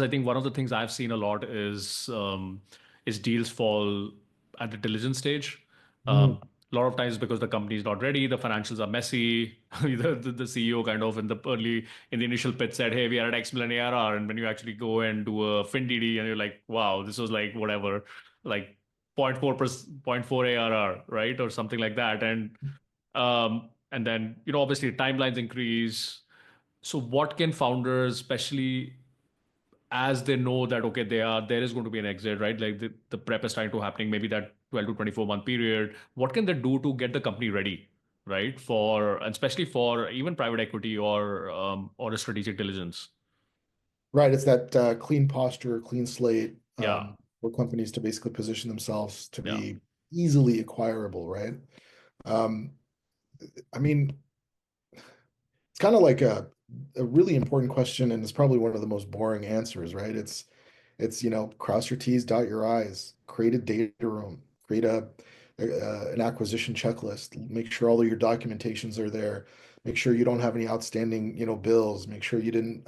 I think one of the things I've seen a lot is deals fall at the diligence stage. Mm, A lot of times because the company is not ready, the financials are messy. The CEO kind of in the initial pitch said, "Hey, we are at X million ARR," and when you actually go and do a FinDD, and you're like, "Wow, this was like whatever, like 0.4%, 0.4 ARR, right, or something like that," and then obviously timelines increase. So what can founders, especially as they know that okay there is going to be an exit, right, like the prep is starting to happening, maybe that 12 to 24-month period, what can they do to get the company ready, right, for, and especially for even private equity or a strategic diligence? right. It's that clean posture, clean slate Yeah. for companies to basically position themselves to Yeah. be easily acquirable, right? Um, I mean, it's kind of like a really important question, and it's probably one of the most boring answers, right? It's cross your T's, dot your I's, create a data room, create an acquisition checklist, make sure all of your documentations are there, make sure you don't have any outstanding, bills, make sure you didn't,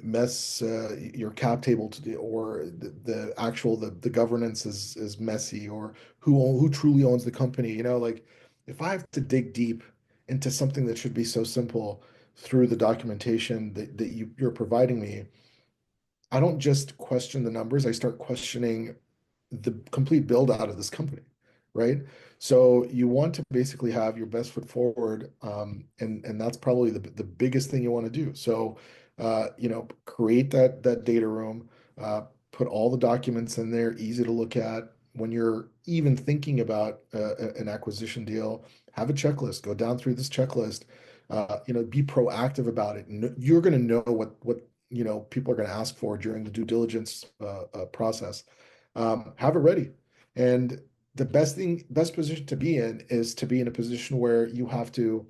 mess your cap table or the governance is messy, or who truly owns the company. Like if I have to dig deep into something that should be so simple through the documentation that you're providing me, I don't just question the numbers, I start questioning the complete build out of this company, right? So you want to basically have your best foot forward, and that's probably the biggest thing you want to do. So, create that data room, put all the documents in there, easy to look at. When you're even thinking about an acquisition deal, have a checklist. Go down through this checklist. Be proactive about it. You're going to know what people are going to ask for during the due diligence process. Have it ready. And the best position to be in is to be in a position where you have to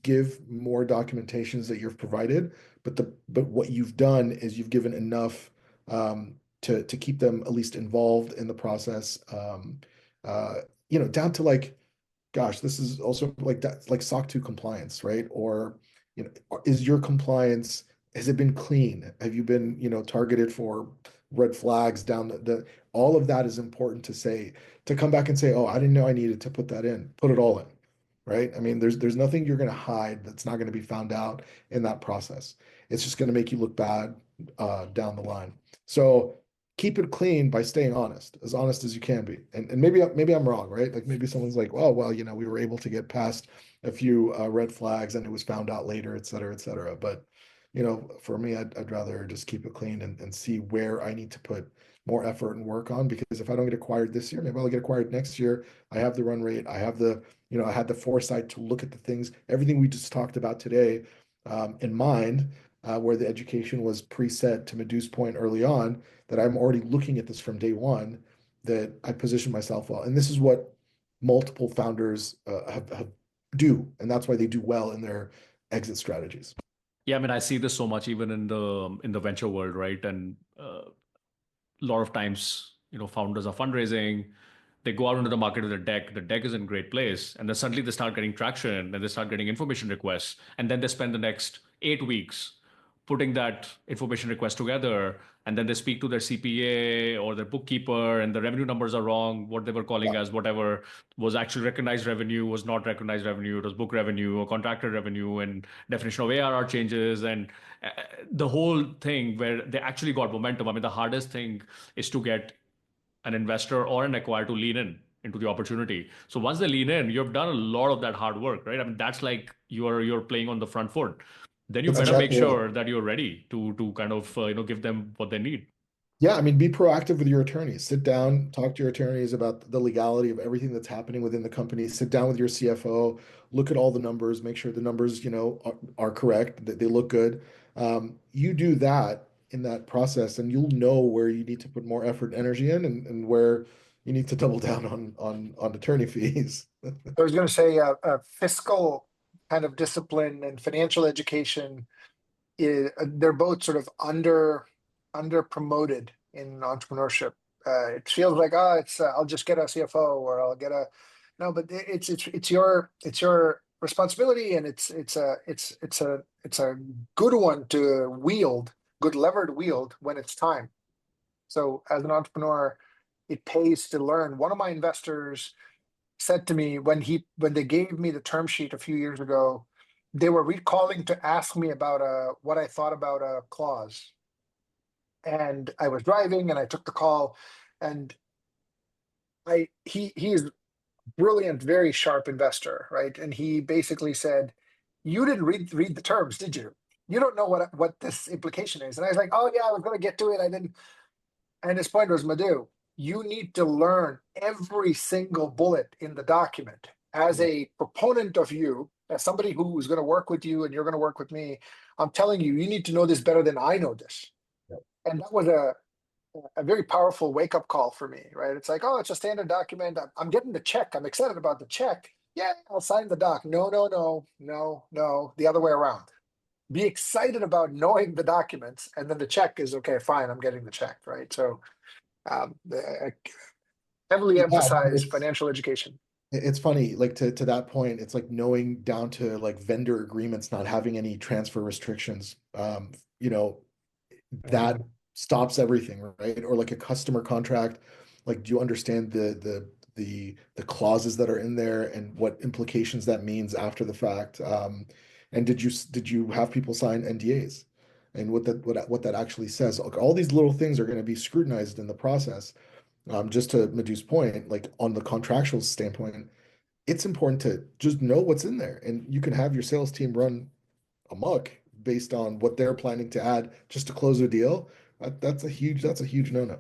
give more documentations that you've provided, but what you've done is you've given enough to keep them at least involved in the process. Down to like, gosh, this is also like that, like SOC 2 compliance, right? Or, is your compliance, has it been clean? Have you been, targeted for red flags down all of that is important to say, to come back and say, oh, I didn't know I needed to put that in, put it all in, right? I mean, there's nothing you're going to hide that's not going to be found out in that process. It's just going to make you look bad down the line. So keep it clean by staying as honest as you can be. And maybe I'm wrong, right? Like maybe someone's like, oh, well, we were able to get past a few red flags and it was found out later, et cetera, et cetera. But, for me, I'd rather just keep it clean and see where I need to put more effort and work on, because if I don't get acquired this year, maybe I'll get acquired next year. I have the run rate. I have I had the foresight to look at the things, everything we just talked about today, in mind, where the education was preset to Madhu's point early on, that I'm already looking at this from day one, that I position myself well. And this is what multiple founders have do, and that's why they do well in their exit strategies. Yeah, I mean, I see this so much even in the venture world, right? And a lot of times, founders are fundraising, they go out into the market with a deck, the deck is in great place, and then suddenly they start getting traction, and they start getting information requests, and then they spend the next 8 weeks putting that information request together, and then they speak to their CPA or their bookkeeper, and the revenue numbers are wrong. What they were calling Yeah, as whatever was actually recognized revenue was not recognized revenue. It was book revenue or contracted revenue, and definition of ARR changes, and the whole thing where they actually got momentum. I mean, the hardest thing is to get an investor or an acquirer to lean in into the opportunity. So once they lean in, you've done a lot of that hard work, right? I mean, that's like you're playing on the front foot. Then you that's better make exactly it. sure that you're ready to kind of give them what they need. Yeah, I mean, be proactive with your attorneys. Sit down, talk to your attorneys about the legality of everything that's happening within the company. Sit down with your CFO, look at all the numbers, make sure the numbers, are correct, that they look good. You do that in that process, and you'll know where you need to put more effort and energy in, and where you need to double down on attorney fees. I was going to say fiscal kind of discipline and financial education, they're both sort of under promoted in entrepreneurship. It feels like, it's I'll just get a CFO, or I'll get a no, but it's your responsibility, and it's a good one to wield good lever to wield when it's time. So as an entrepreneur, it pays to learn. One of my investors said to me when they gave me the term sheet a few years ago, they were recalling to ask me about what I thought about a clause. And I was driving and I took the call, and he is brilliant, very sharp investor, right? And he basically said, "You didn't read the terms, did you? You don't know what this implication is." And I was like, "Oh yeah, I was going to get to it. I didn't." And his point was, Madhu, you need to learn every single bullet in the document. As a proponent of you, as somebody who is going to work with you and you're going to work with me, I'm telling you, you need to know this better than I know this. Yep. And that was a very powerful wake-up call for me, right? It's like, oh, it's a standard document. I'm getting the check. I'm excited about the check. Yeah, I'll sign the doc. No, the other way around. Be excited about knowing the documents, and then the check is okay, fine, I'm getting the check, right? So I heavily Yeah, emphasize financial education. it's funny, like to that point, it's like knowing down to like vendor agreements, not having any transfer restrictions. You know, that stops everything, right? Or like a customer contract, like do you understand the clauses that are in there and what implications that means after the fact? And did you have people sign NDAs and what that actually says? Like, all these little things are going to be scrutinized in the process. Just to Madhu's point, like on the contractual standpoint, it's important to just know what's in there, and you can have your sales team run amok based on what they're planning to add just to close a deal. That's a huge no-no.